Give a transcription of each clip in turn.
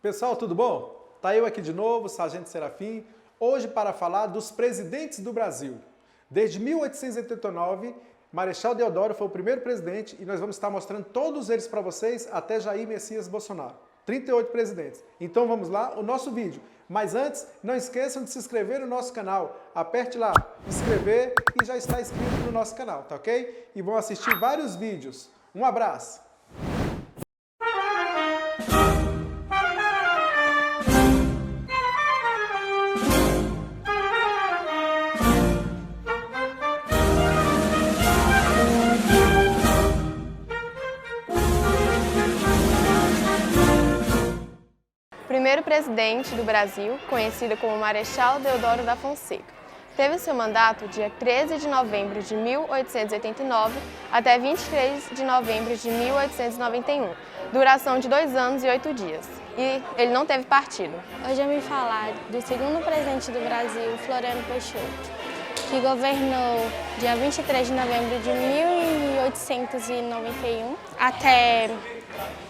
Pessoal, tudo bom? Tá eu aqui de novo, Sargento Serafim, hoje para falar dos presidentes do Brasil. Desde 1889, Marechal Deodoro foi o primeiro presidente e nós vamos estar mostrando todos eles para vocês até Jair Messias Bolsonaro. 38 presidentes. Então vamos lá, o nosso vídeo. Mas antes, não esqueçam de se inscrever no nosso canal. Aperte lá, inscrever e já está inscrito no nosso canal, tá ok? E vão assistir vários vídeos. Um abraço! Primeiro presidente do Brasil, conhecido como Marechal Deodoro da Fonseca. Teve seu mandato dia 13 de novembro de 1889 até 23 de novembro de 1891, duração de 2 anos e 8 dias. E ele não teve partido. Hoje eu vim falar do segundo presidente do Brasil, Floriano Peixoto, que governou dia 23 de novembro de 1891 até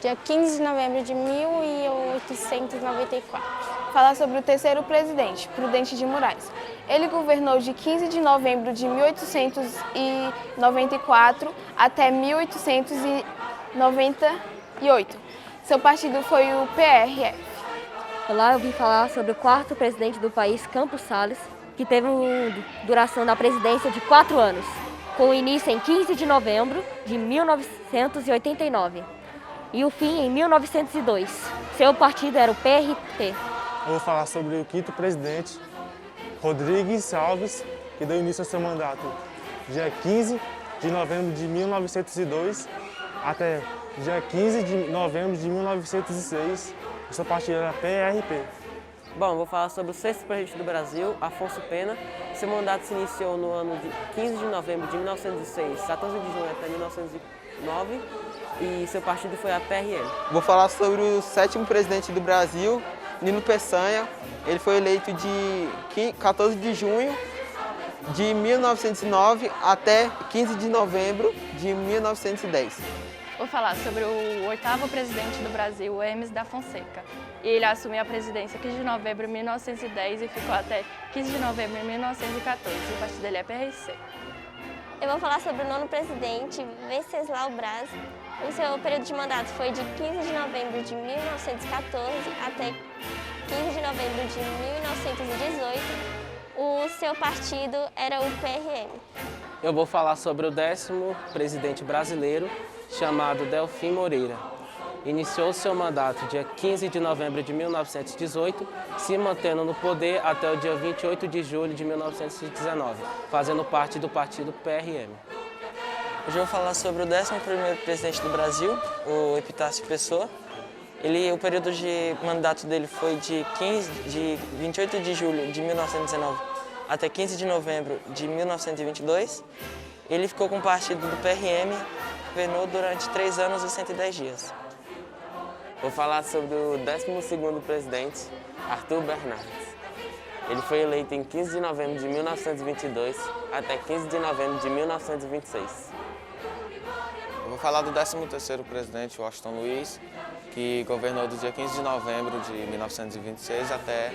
dia 15 de novembro de 1894. Falar sobre o terceiro presidente, Prudente de Moraes. Ele governou de 15 de novembro de 1894 até 1898. Seu partido foi o PRF. Olá, eu vim falar sobre o quarto presidente do país, Campos Salles, que teve uma duração da presidência de 4 anos, com início em 15 de novembro de 1989 e o fim em 1902. Seu partido era o PRT. Eu vou falar sobre o quinto presidente, Rodrigues Alves, que deu início ao seu mandato dia 15 de novembro de 1902 até dia 15 de novembro de 1906. O seu partido era PRP. Bom, vou falar sobre o sexto presidente do Brasil, Afonso Pena. Seu mandato se iniciou no ano de 15 de novembro de 1906, 14 de junho até 1909, e seu partido foi a PRL. Vou falar sobre o sétimo presidente do Brasil, Nino Peçanha. Ele foi eleito de 14 de junho de 1909 até 15 de novembro de 1910. Vou falar sobre o oitavo presidente do Brasil, Hermes da Fonseca. Ele assumiu a presidência 15 de novembro de 1910 e ficou até 15 de novembro de 1914. O partido dele é PRC. Eu vou falar sobre o nono presidente, Venceslau Braz. O seu período de mandato foi de 15 de novembro de 1914 até 15 de novembro de 1918. O seu partido era o PRM. Eu vou falar sobre o 10º presidente brasileiro, chamado Delfim Moreira. Iniciou seu mandato dia 15 de novembro de 1918, se mantendo no poder até o dia 28 de julho de 1919, fazendo parte do partido PRM. Hoje eu vou falar sobre o 11º presidente do Brasil, o Epitácio Pessoa. O período de mandato dele foi de 28 de julho de 1919 até 15 de novembro de 1922. Ele ficou com o partido do PRM, governou durante 3 anos e 110 dias. Vou falar sobre o 12º presidente, Arthur Bernardes. Ele foi eleito em 15 de novembro de 1922 até 15 de novembro de 1926. Eu vou falar do 13º presidente, Washington Luiz, que governou do dia 15 de novembro de 1926 até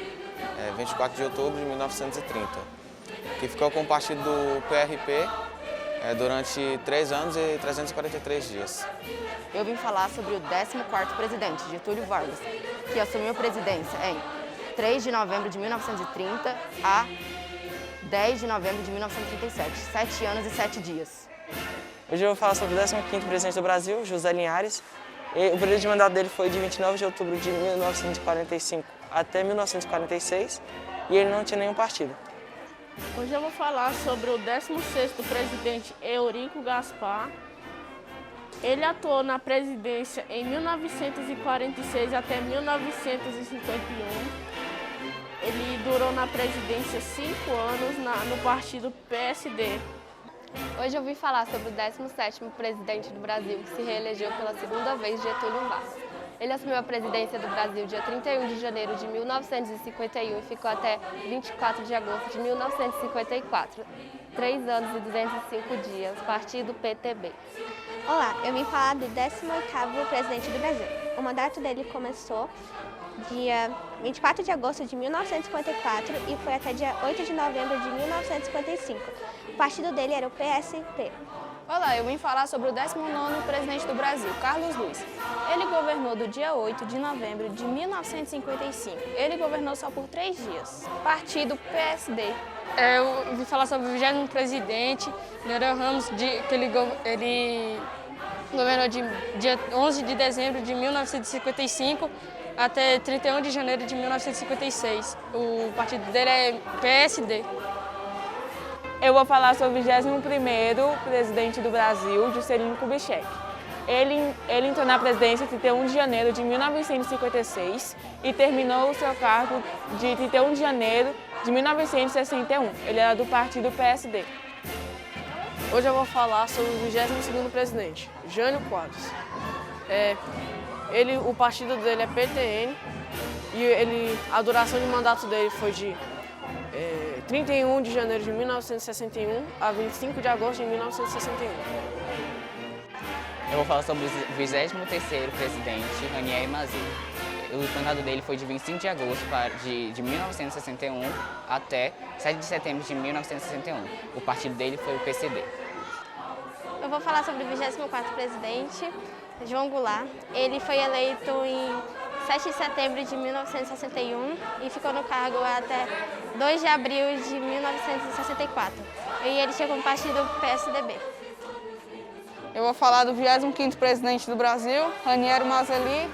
24 de outubro de 1930, que ficou com o partido do PRP durante 3 anos e 343 dias. Eu vim falar sobre o 14º presidente, Getúlio Vargas, que assumiu a presidência em 3 de novembro de 1930 a 10 de novembro de 1937, 7 anos e 7 dias. Hoje eu vou falar sobre o 15º presidente do Brasil, José Linhares. O período de mandato dele foi de 29 de outubro de 1945 até 1946 e ele não tinha nenhum partido. Hoje eu vou falar sobre o 16º presidente, Eurico Gaspar. Ele atuou na presidência em 1946 até 1951. Ele durou na presidência 5 anos no partido PSD. Hoje eu vim falar sobre o 17º presidente do Brasil, que se reelegeu pela segunda vez, Getúlio Vargas. Ele assumiu a presidência do Brasil dia 31 de janeiro de 1951 e ficou até 24 de agosto de 1954. 3 anos e 205 dias, partido PTB. Olá, eu vim falar do 18º presidente do Brasil. O mandato dele começou dia 24 de agosto de 1954 e foi até dia 8 de novembro de 1955. O partido dele era o PSP. Olá, eu vim falar sobre o 19º presidente do Brasil, Carlos Luiz. Ele governou do dia 8 de novembro de 1955. Ele governou só por 3 dias. Partido PSD. Eu vim falar sobre o 20º presidente, Nereu Ramos, que ele governou de dia 11 de dezembro de 1955 até 31 de janeiro de 1956. O partido dele é PSD. Eu vou falar sobre o 21º presidente do Brasil, Juscelino Kubitschek. Ele entrou na presidência em 31 de janeiro de 1956 e terminou o seu cargo de 31 de janeiro de 1961. Ele era do partido PSD. Hoje eu vou falar sobre o 22º presidente, Jânio Quadros. O partido dele é PTN e a duração de mandato dele foi de 31 de janeiro de 1961 a 25 de agosto de 1961. Eu vou falar sobre o 23º presidente, Ranieri Mazzilli. O mandato dele foi de 25 de agosto de 1961 até 7 de setembro de 1961. O partido dele foi o PCB. Eu vou falar sobre o 24º presidente, João Goulart. Ele foi eleito em 7 de setembro de 1961 e ficou no cargo até 2 de abril de 1964. E ele tinha como partido PSDB. Eu vou falar do 25º presidente do Brasil, Ranieri Mazzilli.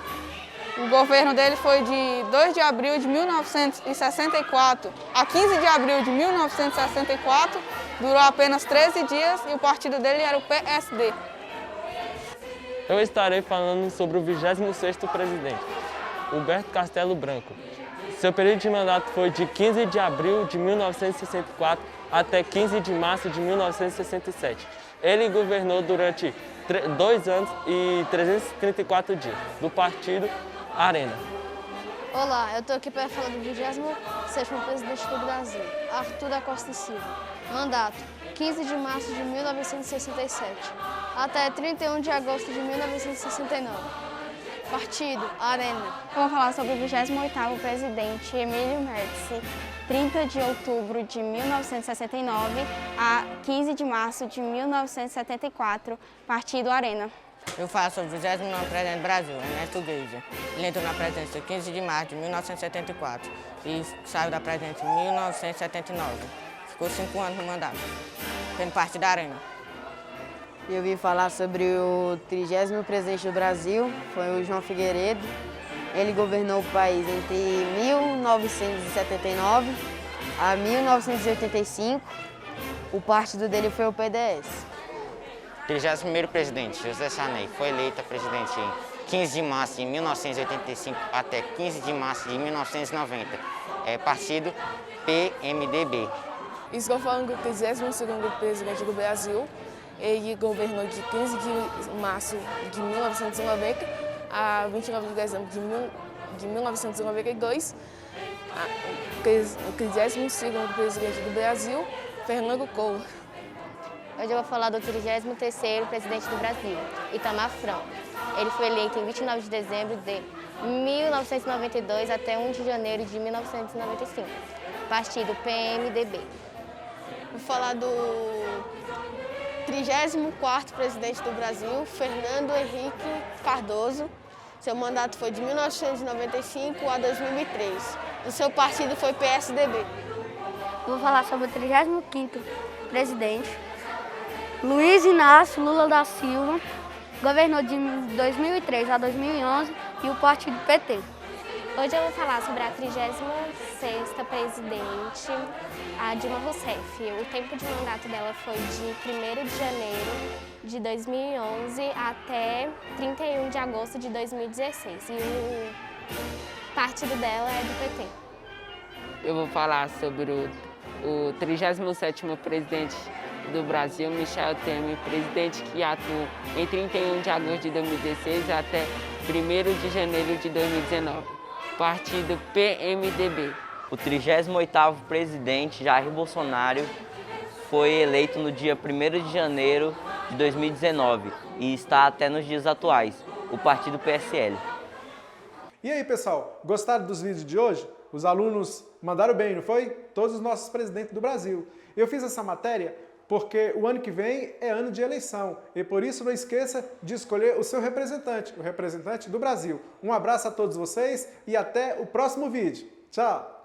O governo dele foi de 2 de abril de 1964 a 15 de abril de 1964. Durou apenas 13 dias e o partido dele era o PSD. Eu estarei falando sobre o 26º presidente, Huberto Castelo Branco. Seu período de mandato foi de 15 de abril de 1964 até 15 de março de 1967. Ele governou durante 2 anos e 334 dias, do partido Arena. Olá, eu estou aqui para falar do 27º presidente do Brasil, Arthur da Costa e Silva. Mandato, 15 de março de 1967 até 31 de agosto de 1969. Partido, Arena. Eu vou falar sobre o 28º presidente, Emílio Médici, 30 de outubro de 1969 a 15 de março de 1974, Partido Arena. Eu falo sobre o 29º presidente do Brasil, Ernesto Geisel. Ele entrou na presidência 15 de março de 1974 e saiu da presidência em 1979. Ficou 5 anos no mandato, sendo parte da Arena. Eu vim falar sobre o 30º presidente do Brasil, foi o João Figueiredo. Ele governou o país entre 1979 a 1985. O partido dele foi o PDS. 31º presidente, José Sarney, foi eleito presidente em 15 de março de 1985 até 15 de março de 1990. Partido PMDB. Estou falando do 32º presidente do Brasil. Ele governou de 15 de março de 1990 a 29 de dezembro de 1992. O 32º presidente do Brasil, Fernando Collor. Hoje eu vou falar do 33º presidente do Brasil, Itamar Franco. Ele foi eleito em 29 de dezembro de 1992 até 1 de janeiro de 1995. Partido PMDB. Vou falar do 34º presidente do Brasil, Fernando Henrique Cardoso. Seu mandato foi de 1995 a 2003. O seu partido foi PSDB. Vou falar sobre o 35º presidente, Luiz Inácio Lula da Silva. Governou de 2003 a 2011 e o partido PT. Hoje eu vou falar sobre a 36ª presidente, a Dilma Rousseff. O tempo de mandato dela foi de 1º de janeiro de 2011 até 31 de agosto de 2016. E o partido dela é do PT. Eu vou falar sobre o 37º presidente do Brasil, Michel Temer, presidente que atuou em 31 de agosto de 2016 até 1º de janeiro de 2019. Partido PMDB. O 38º presidente, Jair Bolsonaro, foi eleito no dia 1º de janeiro de 2019 e está até nos dias atuais, o partido PSL. E aí, pessoal, gostaram dos vídeos de hoje? Os alunos mandaram bem, não foi? Todos os nossos presidentes do Brasil. Eu fiz essa matéria porque o ano que vem é ano de eleição e por isso não esqueça de escolher o seu representante, o representante do Brasil. Um abraço a todos vocês e até o próximo vídeo. Tchau!